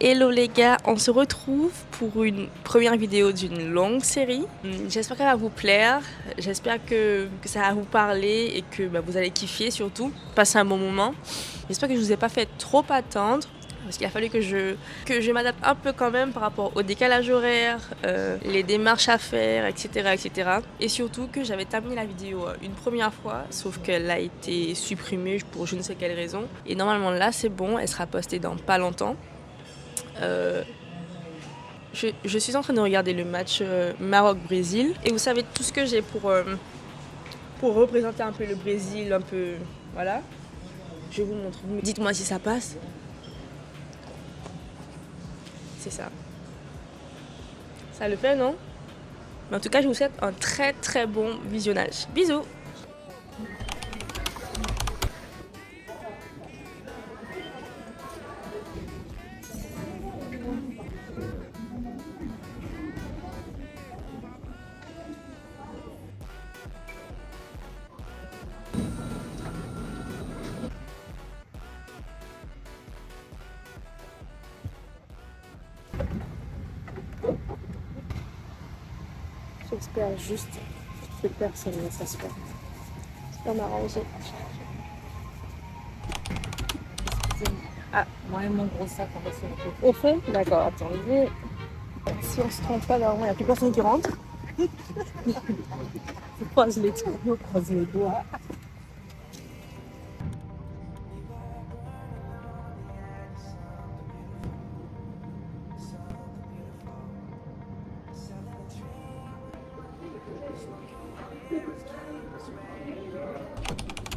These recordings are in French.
Hello les gars, on se retrouve pour une première vidéo d'une longue série. J'espère qu'elle va vous plaire, j'espère que ça va vous parler et que vous allez kiffer surtout, passer un bon moment. J'espère que je vous ai pas fait trop attendre. Parce qu'il a fallu que je m'adapte un peu quand même par rapport au décalage horaire, les démarches à faire, etc., etc. Et surtout que j'avais terminé la vidéo une première fois, sauf qu'elle a été supprimée pour je ne sais quelle raison. Et normalement là c'est bon, elle sera postée dans pas longtemps. Je suis en train de regarder le match Maroc-Brésil. Et vous savez tout ce que j'ai pour représenter un peu le Brésil, un peu... Voilà. Je vous montre. Dites-moi si ça passe. C'est ça. Ça le fait, non? Mais en tout cas, je vous souhaite un très très bon visionnage. Bisous! J'espère juste que personne ne s'assoit. C'est pas m'arranger. Ah, Moi et mon gros sac, on va se retrouver. au fait? D'accord, attendez. Si on se trompe pas, normalement, il n'y a plus personne qui rentre. Je croise les doigts. On croise les doigts.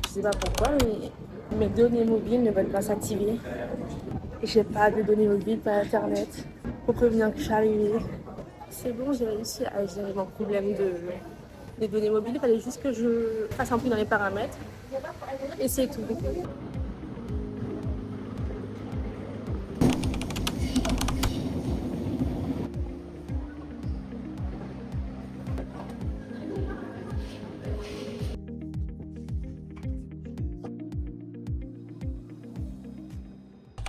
Je sais pas pourquoi, mais mes données mobiles ne veulent pas s'activer. J'ai pas de données mobiles, pas internet. Pour prévenir que je suis arrivée. C'est bon, j'ai réussi à gérer mon problème des données mobiles. Il fallait juste que je fasse un peu dans les paramètres. Et c'est tout.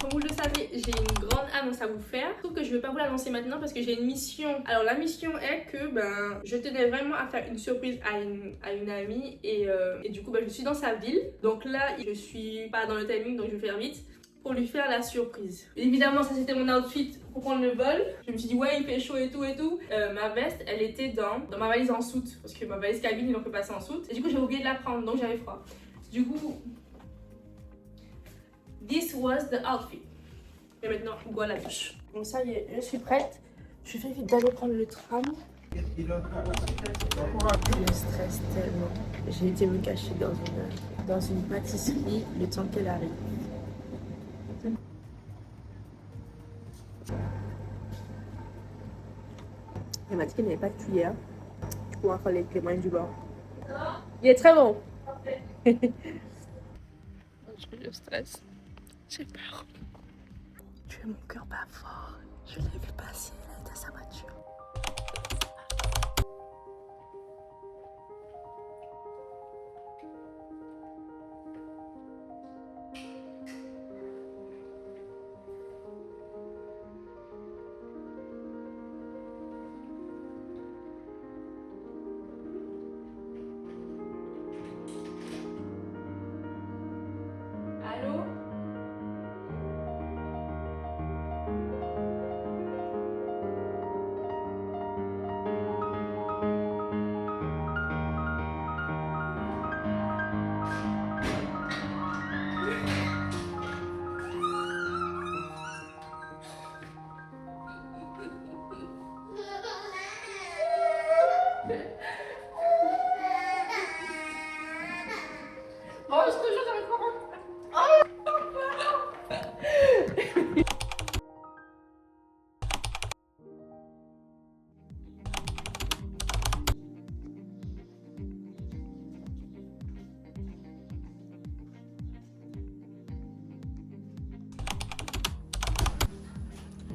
Comme vous le savez, j'ai une grande annonce à vous faire. Sauf que je ne vais pas vous l'annoncer maintenant parce que j'ai une mission. Alors la mission est que je tenais vraiment à faire une surprise à une amie et du coup je suis dans sa ville. Donc là, je suis pas dans le timing donc je vais faire vite pour lui faire la surprise. Évidemment, ça c'était mon outfit pour prendre le vol. Je me suis dit ouais, il fait chaud et tout et tout. Ma veste, elle était dans ma valise en soute parce que ma valise cabine, ils l'ont fait passer en soute. Et du coup, j'ai oublié de la prendre donc j'avais froid. Du coup, this was the outfit. Et maintenant, go à la douche. Donc ça y est, je suis prête. Je vais vite d'aller prendre le tram. Je stresse tellement. J'ai été me cacher dans une pâtisserie le temps qu'elle arrive. Elle m'a dit qu'elle n'avait pas de cuillère. Du coup, on va faire avec les moyens du bord. Il est très bon. Je stresse. J'ai peur. Tu es mon cœur pas fort. Je l'ai vu passer, elle était à sa voiture. Allô? Oh, je te jure, j'arrive pas à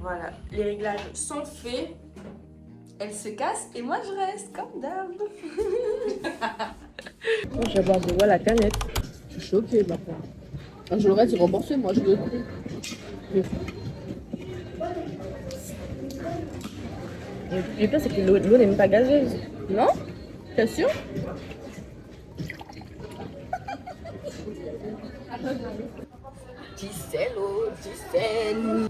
Voilà, les réglages sont faits. Elle se casse et moi je reste comme d'hab. Je vais boire de l'eau à la canette. Je suis choquée maintenant. Je l'aurais dit remboursé, moi je le prie. Le pire, c'est que l'eau n'est même pas gazeuse. Non? T'es sûr? Gisèle, Gisèle.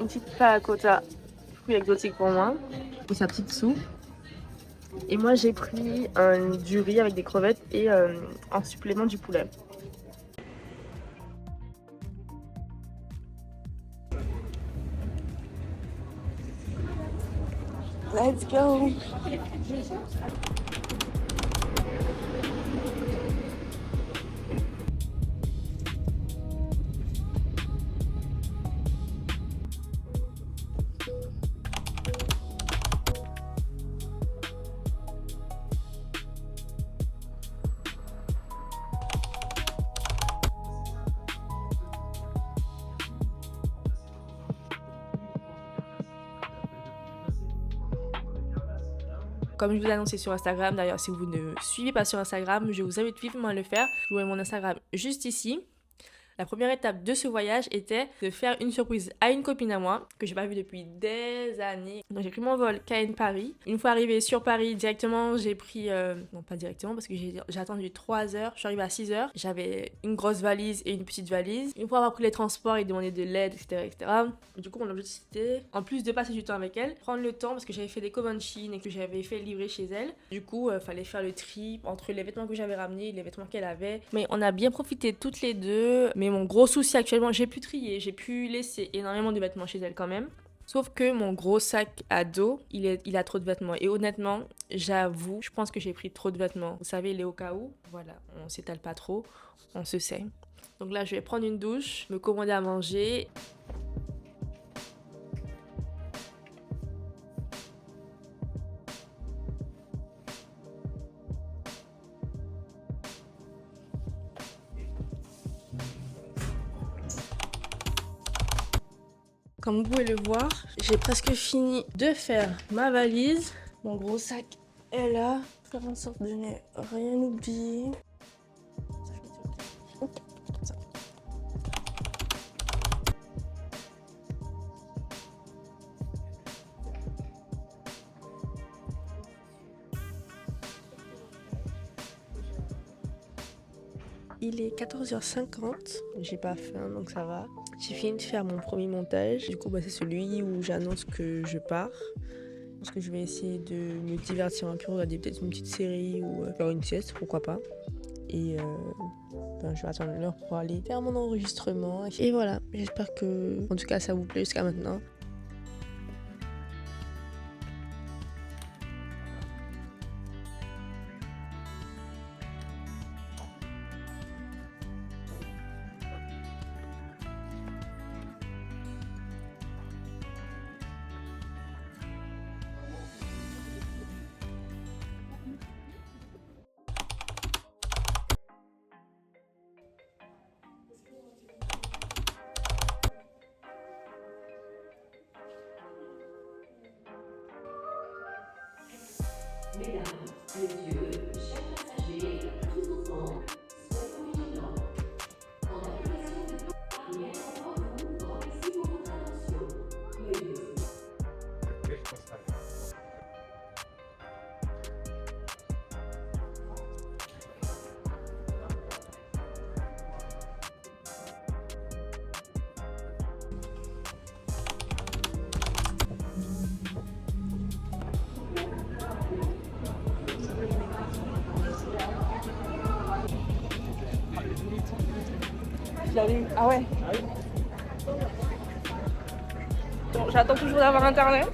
Une petite panna fruits exotiques pour moi. Et sa petite soupe. Et moi, j'ai pris du riz avec des crevettes et en supplément du poulet. Let's go! Comme je vous l'ai annoncé sur Instagram, d'ailleurs si vous ne suivez pas sur Instagram, je vous invite vivement à le faire. Je vous mets mon Instagram juste ici. La première étape de ce voyage était de faire une surprise à une copine à moi que j'ai pas vue depuis des années. Donc j'ai pris mon vol KN Paris. Une fois arrivée sur Paris, directement j'ai pris... non pas directement parce que j'ai attendu 3 heures. Je suis arrivée à 6 heures. J'avais une grosse valise et une petite valise. Une fois avoir pris les transports et demandé de l'aide, etc. Du coup mon objectif c'était, en plus de passer du temps avec elle, prendre le temps parce que j'avais fait des commandes Chine et que j'avais fait livrer chez elle. Du coup fallait faire le tri entre les vêtements que j'avais ramenés et les vêtements qu'elle avait. Mais on a bien profité toutes les deux. Mais mon gros souci actuellement, j'ai pu trier, j'ai pu laisser énormément de vêtements chez elle quand même. Sauf que mon gros sac à dos, il a trop de vêtements. Et honnêtement, j'avoue, je pense que j'ai pris trop de vêtements. Vous savez, il est au cas où. Voilà, on s'étale pas trop, on se sait. Donc là, je vais prendre une douche, me commander à manger. Comme vous pouvez le voir, j'ai presque fini de faire ma valise. Mon gros sac est là. Faire en sorte de ne rien oublier. Il est 14h50, j'ai pas faim donc ça va. J'ai fini de faire mon premier montage. Du coup, c'est celui où j'annonce que je pars. Je pense que je vais essayer de me divertir un peu, regarder peut-être une petite série ou faire une sieste, pourquoi pas. Et je vais attendre l'heure pour aller faire mon enregistrement. Et voilà, j'espère que, en tout cas, ça vous plaît jusqu'à maintenant. Mesdames, Messieurs, chers passagers, tous ensemble, soyons vigilants. En application de temps arrière, vous remercie pour votre attention. Veuillez. Ah ouais. Bon, j'attends toujours d'avoir internet.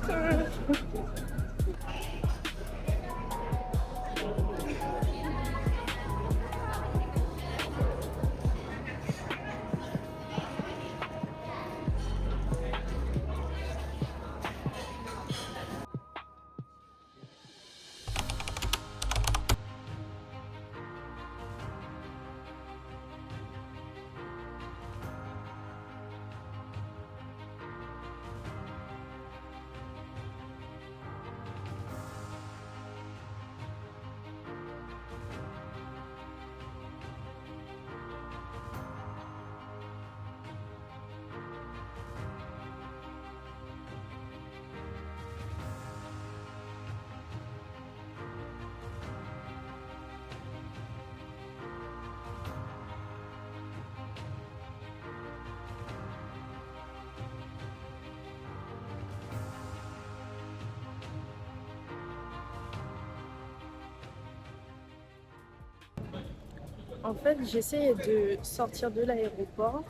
En fait, j'essaie de sortir de l'aéroport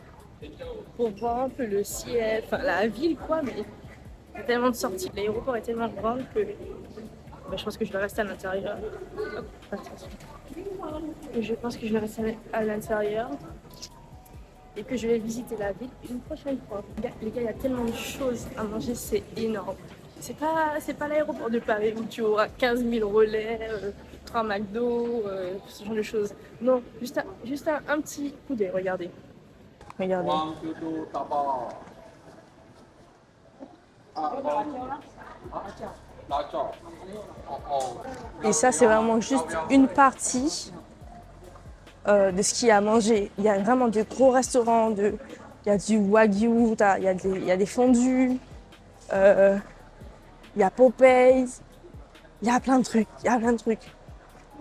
pour voir un peu le ciel, enfin la ville quoi, mais il y a tellement de sorties. L'aéroport est tellement grand que je pense que je vais rester à l'intérieur. Hop, attention. Je pense que je vais rester à l'intérieur et que je vais visiter la ville une prochaine fois. Les gars, il y a tellement de choses à manger, c'est énorme. C'est pas l'aéroport de Paris où tu auras 15 000 relais, 3 McDo, ce genre de choses. Non, juste un petit coup d'œil, regardez. Regardez. Et ça, c'est vraiment juste une partie de ce qu'il y a à manger. Il y a vraiment de gros restaurants, il y a du wagyu, il y a des fondus, il y a Popeyes, il y a plein de trucs,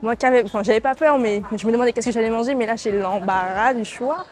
Moi, j'avais pas peur, mais je me demandais qu'est-ce que j'allais manger, mais là, j'ai l'embarras du choix.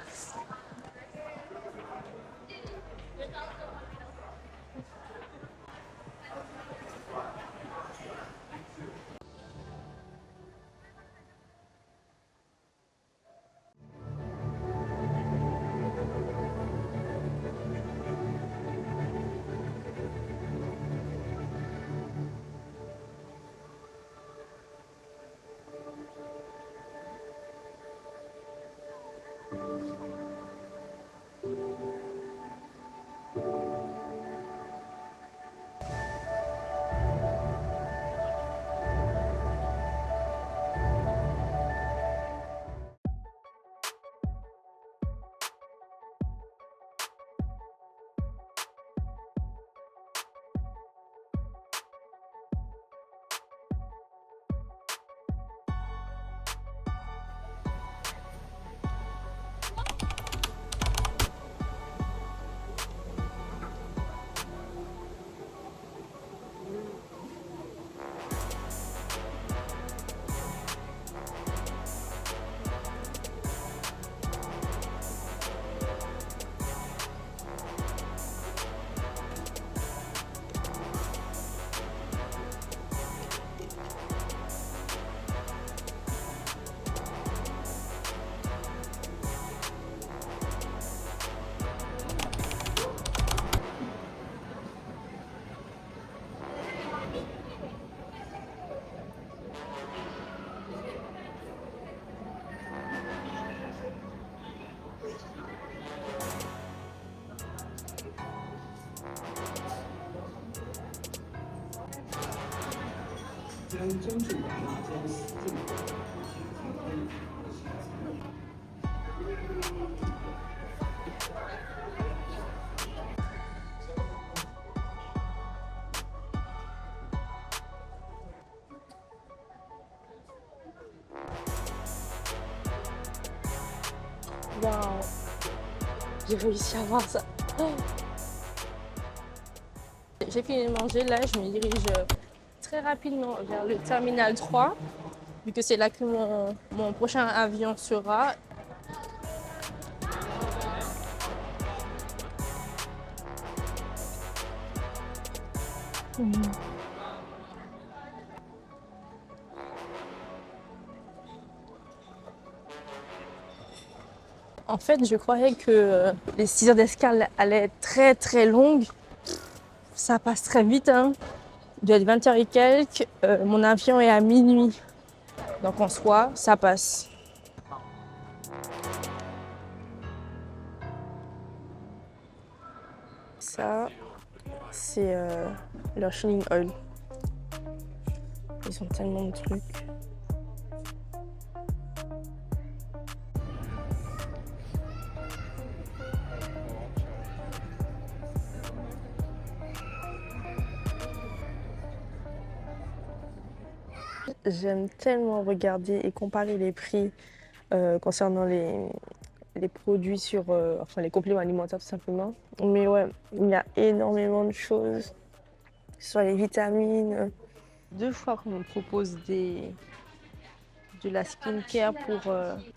Waouh, j'ai réussi à voir ça. Oh. J'ai fini de manger, là je me dirige très rapidement vers le terminal 3, vu que c'est là que mon prochain avion sera. En fait, je croyais que les 6 heures d'escale allaient être très très longues. Ça passe très vite, hein. Il doit être 20h et quelques. Mon avion est à minuit. Donc en soi, ça passe. Ça, c'est leur Shilling Oil. Ils ont tellement de trucs. J'aime tellement regarder et comparer les prix concernant les produits sur, enfin les compléments alimentaires tout simplement. Mais ouais, il y a énormément de choses, sur les vitamines. 2 fois qu'on me propose de la skincare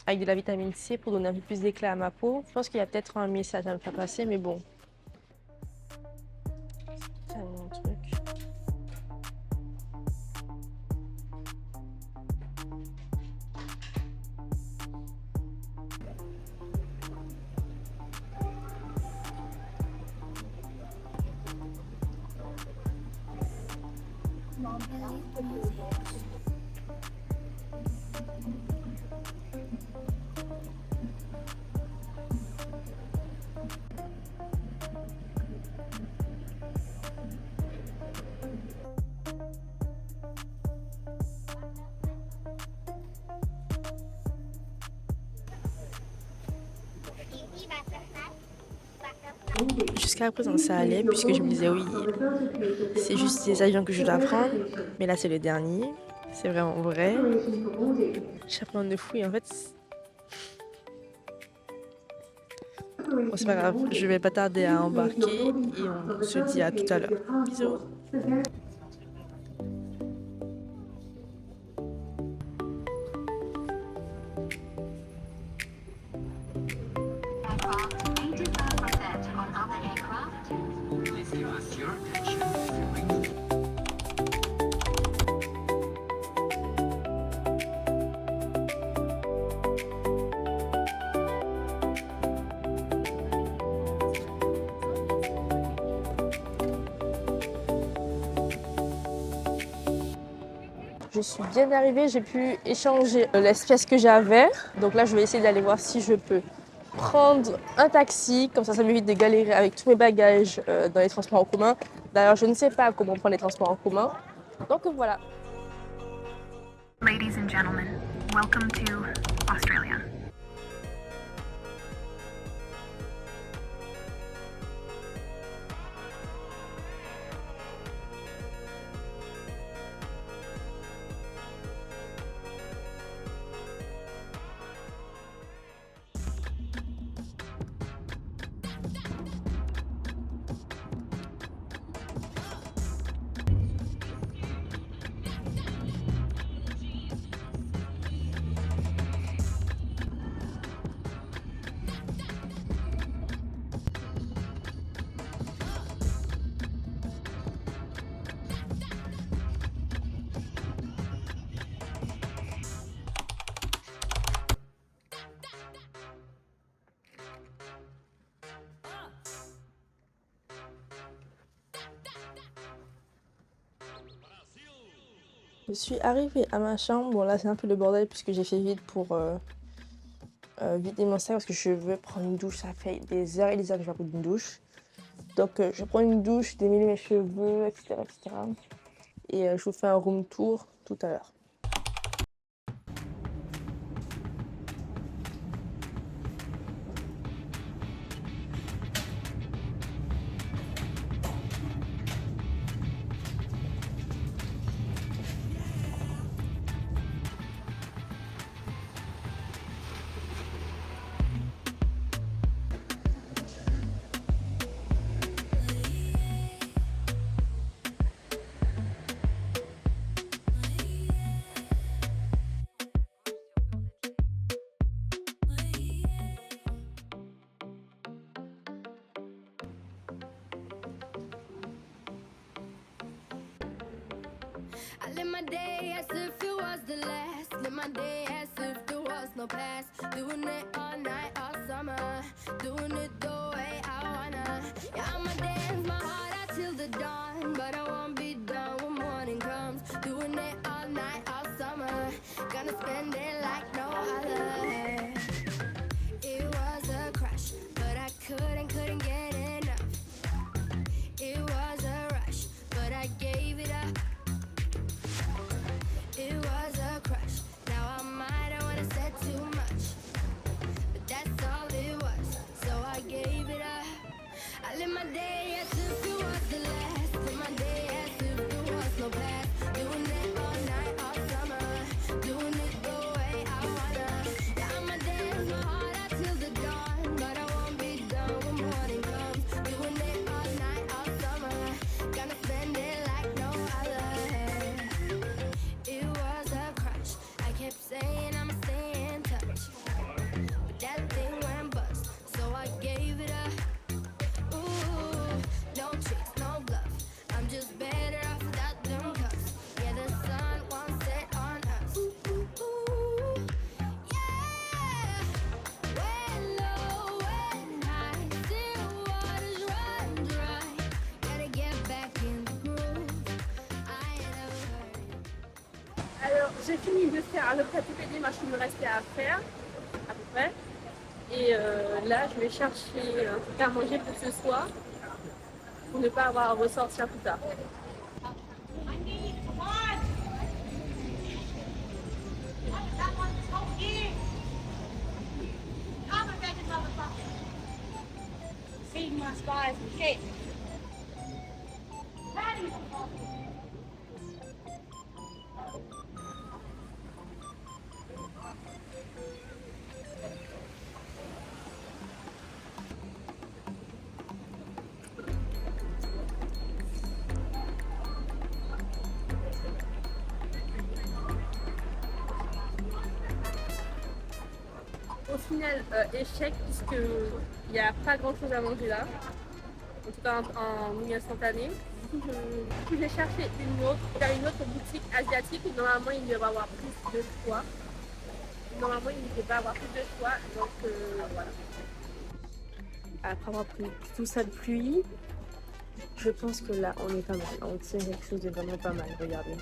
avec de la vitamine C pour donner un peu plus d'éclat à ma peau. Je pense qu'il y a peut-être un message à me faire passer, mais bon. Tellement de trucs. Jusqu'à présent, ça allait, puisque je me disais, oui, c'est juste des avions que je dois prendre. Mais là, c'est le dernier. C'est vraiment vrai. J'apprends de fou et en fait, bon, c'est pas grave, je vais pas tarder à embarquer et on se dit à tout à l'heure. Bisous. Je suis bien arrivée, j'ai pu échanger l'espèce que j'avais. Donc là, je vais essayer d'aller voir si je peux prendre un taxi. Comme ça m'évite de galérer avec tous mes bagages dans les transports en commun. D'ailleurs, je ne sais pas comment prendre les transports en commun. Donc voilà. Ladies and gentlemen, welcome to Australia. Je suis arrivée à ma chambre. Bon là c'est un peu le bordel puisque j'ai fait vite pour vider mon sac parce que je veux prendre une douche. Ça fait des heures et des heures que je vais prendre une douche. Donc je prends une douche, démêler mes cheveux, etc. etc. Et je vous fais un room tour tout à l'heure. I live my day as if it was the last. Live my day as if there was no past. Doing it all night, all summer. Doing it the way I wanna. Yeah, I'ma dance my heart out till the dawn. But I won't be done when morning comes. Doing it all night, all summer. Gonna spend it like no other. It was a crush, but I couldn't get enough. It was a rush, but I gave it up. It was a crush. Now I might have wanna said too much, but that's all it was. So I gave it up. I live my day as if it was j'ai fini de faire à peu près toutes les démarches qui me restaient à faire, à peu près. Et là, je vais chercher un truc à manger pour ce soir, pour ne pas avoir à ressortir plus tard. Au final, échec, puisqu'il n'y a pas grand chose à manger là, en tout cas en milieu instantané. Du coup, j'ai cherché une autre boutique asiatique où normalement il devait y avoir plus de choix. Normalement, il ne devait pas avoir plus de choix, donc voilà. Après avoir pris tout ça de pluie, je pense que là, on est pas mal. On tient quelque chose de vraiment pas mal, regardez.